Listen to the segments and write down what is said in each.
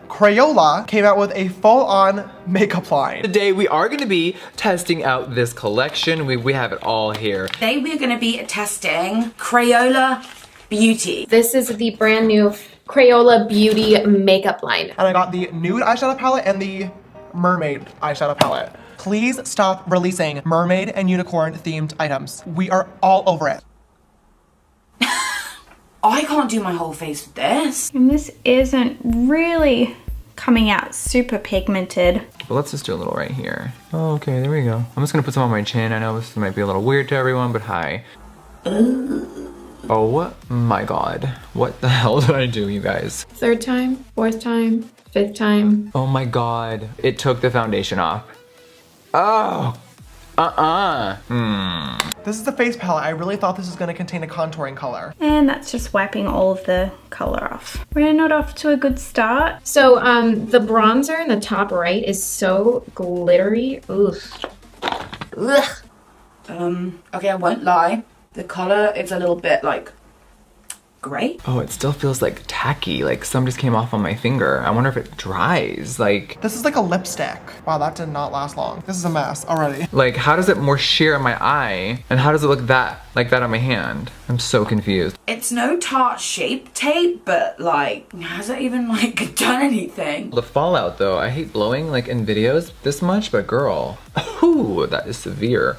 Crayola came out with a full-on makeup line. Today we are going to be testing out this collection. We have it all here. Today we're going to be testing Crayola Beauty. This is the brand new Crayola Beauty makeup line. And I got the nude eyeshadow palette and the mermaid eyeshadow palette. Please stop releasing mermaid and unicorn themed items. We are all over it. I can't do my whole face with this. And this isn't really coming out super pigmented. But let's just do a little right here. Oh, okay, there we go. I'm just gonna put some on my chin. I know this might be a little weird to everyone, but hi. Oh my God. What the hell did I do, you guys? Third time, fourth time, fifth time. Oh my God. It took the foundation off. Oh. This is the face palette. I really thought this was gonna contain a contouring color. And that's just wiping all of the color off. We're not off to a good start. So the bronzer in the top right is so glittery. Oof. Ugh. Okay, I won't lie. The color is a little bit like gray. Oh, it still feels like tacky, like some just came off on my finger. I wonder if it dries, like. This is like a lipstick. Wow, that did not last long. This is a mess already. Like, how does it more sheer on my eye? And how does it look like that on my hand? I'm so confused. It's no Tarte Shape Tape, but like, has it even like done anything? The fallout though, I hate blowing like in videos this much, but girl, ooh, that is severe.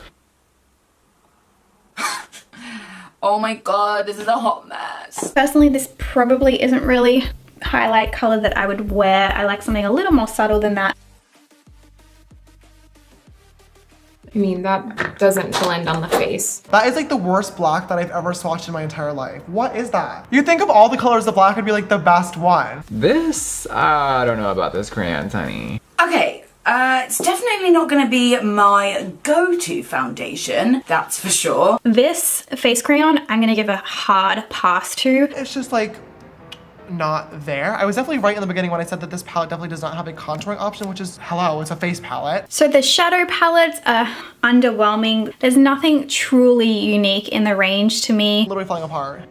Oh my God, this is a hot mess. Personally, this probably isn't really highlight color that I would wear. I like something a little more subtle than that. I mean, that doesn't blend on the face. That is like the worst black that I've ever swatched in my entire life. What is that? You'd think of all the colors of black would be like the best one. This, I don't know about this crayons, honey. Okay, it's definitely not gonna be my go-to foundation, that's for sure. This face crayon, I'm gonna give a hard pass to. It's just like not there. I was definitely right in the beginning when I said that this palette definitely does not have a contouring option, which is, hello, it's a face palette. So the shadow palettes are underwhelming. There's nothing truly unique in the range to me. Literally falling apart.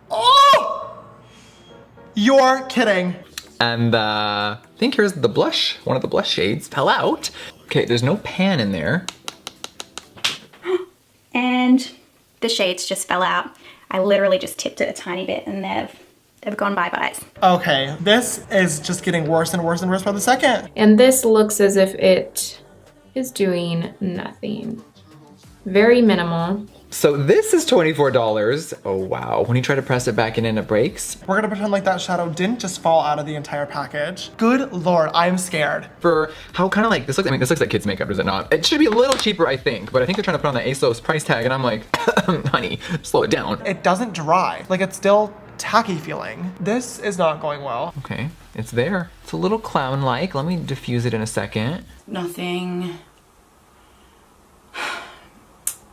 Oh! You're kidding. And I think here's the blush. One of the blush shades fell out. Okay, there's no pan in there. And the shades just fell out. I literally just tipped it a tiny bit and they've gone bye-byes. Okay, this is just getting worse and worse and worse by the second. And this looks as if it is doing nothing. Very minimal. So this is $24. Oh wow, when you try to press it back in and it breaks. We're gonna pretend like that shadow didn't just fall out of the entire package. Good Lord, I'm scared. For how kind of like, this looks, I mean, this looks like kids makeup, does it not? It should be a little cheaper, I think, but I think they're trying to put on the ASOS price tag and I'm like, honey, slow it down. It doesn't dry. Like, it's still tacky feeling. This is not going well. Okay, it's there. It's a little clown-like. Let me diffuse it in a second. Nothing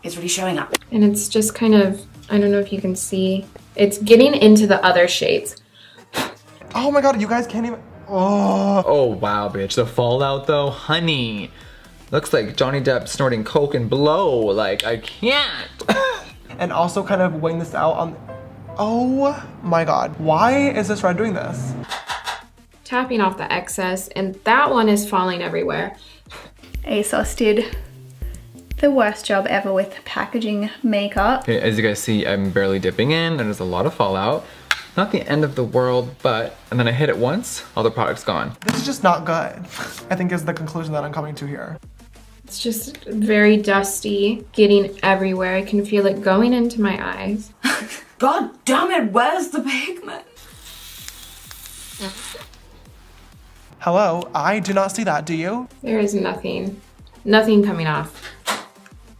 is really showing up. And it's just kind of, I don't know if you can see, it's getting into the other shades. Oh my God, you guys can't even, oh. Oh wow, bitch, the fallout though, honey. Looks like Johnny Depp snorting coke and blow, like I can't. And also kind of weighing this out on, oh my God. Why is this red doing this? Tapping off the excess, and that one is falling everywhere. ASOS did the worst job ever with packaging makeup. Okay, as you guys see, I'm barely dipping in, and there's a lot of fallout. Not the end of the world, but, and then I hit it once, all the product's gone. This is just not good, I think is the conclusion that I'm coming to here. It's just very dusty, getting everywhere. I can feel it going into my eyes. God damn it, where's the pigment? Hello, I do not see that, do you? There is nothing coming off.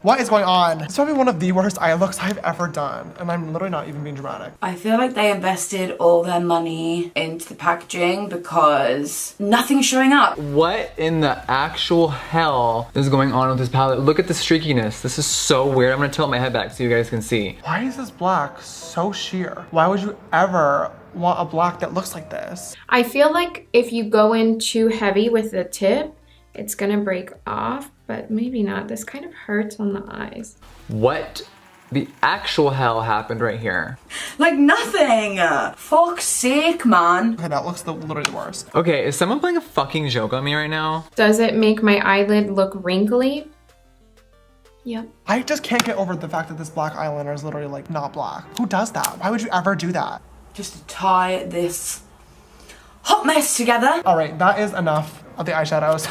What is going on? This is probably one of the worst eye looks I've ever done, and I'm literally not even being dramatic. I feel like they invested all their money into the packaging because nothing's showing up. What in the actual hell is going on with this palette? Look at the streakiness. This is so weird. I'm gonna tilt my head back so you guys can see. Why is this black so sheer? Why would you ever want a black that looks like this? I feel like if you go in too heavy with the tip, it's gonna break off, but maybe not. This kind of hurts on the eyes. What The actual hell happened right here. Like nothing. Fuck's sake, man. Okay, that looks literally the worst. Okay, is someone playing a fucking joke on me right now? Does it make my eyelid look wrinkly? Yep. I just can't get over the fact that this black eyeliner is literally like not black. Who does that? Why would you ever do that? Just to tie this hot mess together. All right, that is enough of the eyeshadows.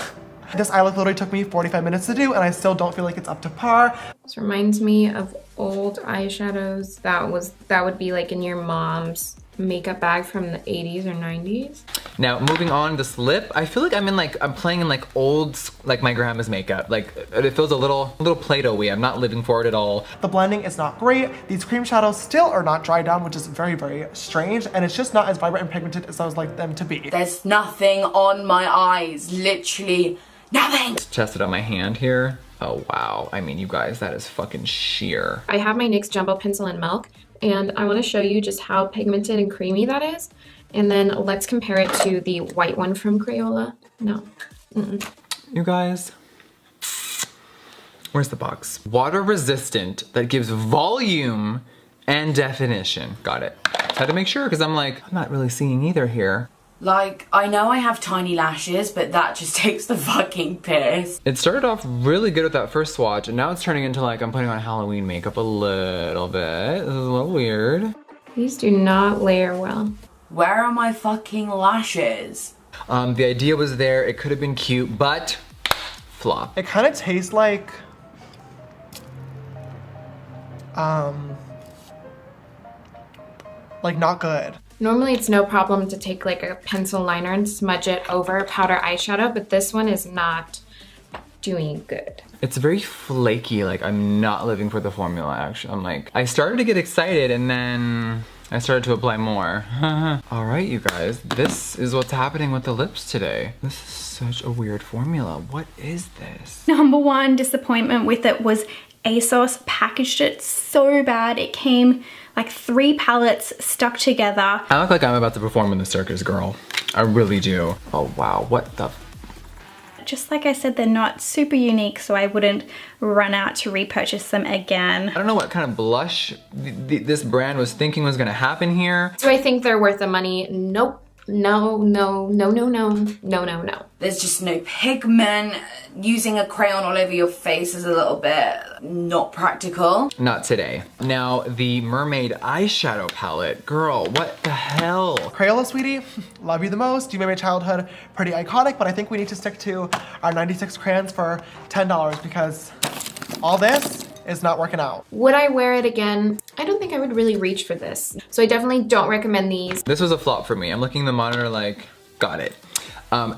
This eye look literally took me 45 minutes to do, and I still don't feel like it's up to par. This reminds me of old eyeshadows that would be like in your mom's makeup bag from the 80s or 90s. Now, moving on, this lip, I feel like I'm playing in like old, like my grandma's makeup. Like, it feels a little Play-Doh-y. I'm not living for it at all. The blending is not great. These cream shadows still are not dried down, which is very, very strange, and it's just not as vibrant and pigmented as I would like them to be. There's nothing on my eyes. Literally nothing. Test it on my hand here. Oh, wow. I mean, you guys, that is fucking sheer. I have my NYX Jumbo Pencil in Milk, and I want to show you just how pigmented and creamy that is. And then let's compare it to the white one from Crayola. No. You guys, where's the box? Water resistant that gives volume and definition. Got it. Had to make sure because I'm not really seeing either here. Like, I know I have tiny lashes, but that just takes the fucking piss. It started off really good with that first swatch, and now it's turning into like I'm putting on Halloween makeup a little bit. This is a little weird. These do not layer well. Where are my fucking lashes? The idea was there. It could have been cute, but flop. It kind of tastes like, not good. Normally it's no problem to take like a pencil liner and smudge it over powder eyeshadow, but this one is not doing good. It's very flaky, like I'm not living for the formula actually. I started to get excited and then I started to apply more. All right, you guys, this is what's happening with the lips today. This is such a weird formula. What is this? Number one disappointment with it was ASOS packaged it so bad. It came like 3 palettes stuck together. I look like I'm about to perform in the circus, girl. I really do. Oh wow, what the? Just like I said, they're not super unique, so I wouldn't run out to repurchase them again. I don't know what kind of blush this brand was thinking was gonna happen here. Do I think they're worth the money? Nope. No, no, no, no, no, no, no, no. There's just no pigment. Using a crayon all over your face is a little bit not practical. Not today. Now, the mermaid eyeshadow palette. Girl, what the hell? Crayola, sweetie, love you the most. You made my childhood pretty iconic, but I think we need to stick to our 96 crayons for $10 because all this is not working out. Would I wear it again? I don't think I would really reach for this. So I definitely don't recommend these. This was a flop for me. I'm looking at the monitor like, got it.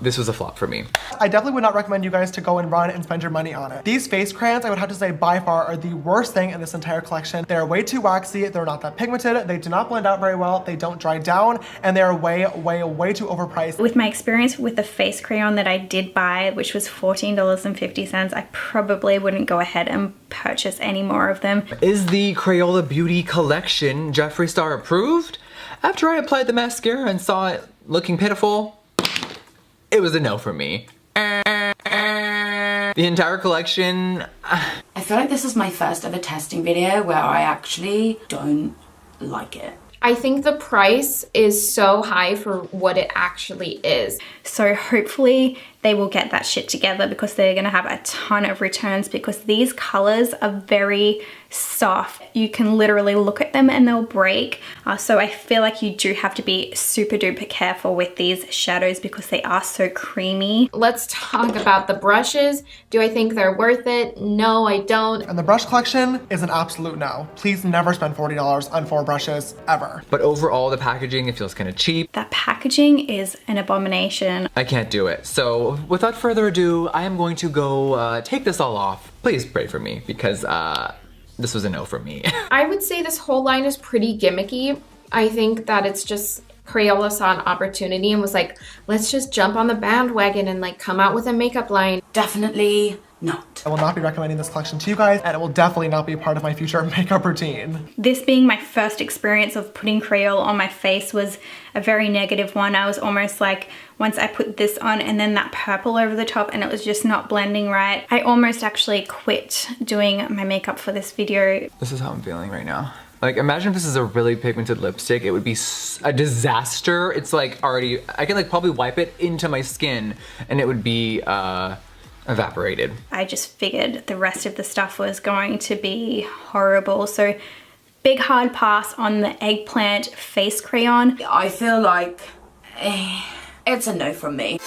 This was a flop for me. I definitely would not recommend you guys to go and run and spend your money on it. These face crayons, I would have to say by far are the worst thing in this entire collection. They're way too waxy, they're not that pigmented, they do not blend out very well, they don't dry down, and they're way, way, way too overpriced. With my experience with the face crayon that I did buy, which was $14.50, I probably wouldn't go ahead and purchase any more of them. Is the Crayola Beauty Collection Jeffree Star approved? After I applied the mascara and saw it looking pitiful, it was a no for me. The entire collection. I feel like this is my first ever testing video where I actually don't like it. I think the price is so high for what it actually is. So hopefully they will get that shit together because they're gonna have a ton of returns because these colors are very soft. You can literally look at them and they'll break. So I feel like you do have to be super duper careful with these shadows because they are so creamy. Let's talk about the brushes. Do I think they're worth it? No, I don't. And the brush collection is an absolute no. Please never spend $40 on 4 brushes, ever. But overall, the packaging, it feels kind of cheap. That packaging is an abomination. I can't do it. So without further ado, I am going to go take this all off. Please pray for me because this was a no for me. I would say this whole line is pretty gimmicky. I think that it's just Crayola saw an opportunity and was like, let's just jump on the bandwagon and like come out with a makeup line. Definitely not. I will not be recommending this collection to you guys, and it will definitely not be part of my future makeup routine. This being my first experience of putting Crayola on my face was a very negative one. I was almost like, once I put this on and then that purple over the top and it was just not blending right, I almost actually quit doing my makeup for this video. This is how I'm feeling right now. Like, imagine if this is a really pigmented lipstick, it would be a disaster. It's like already, I can like probably wipe it into my skin and it would be evaporated. I just figured the rest of the stuff was going to be horrible. So big hard pass on the eggplant face crayon. I feel like it's a no from me.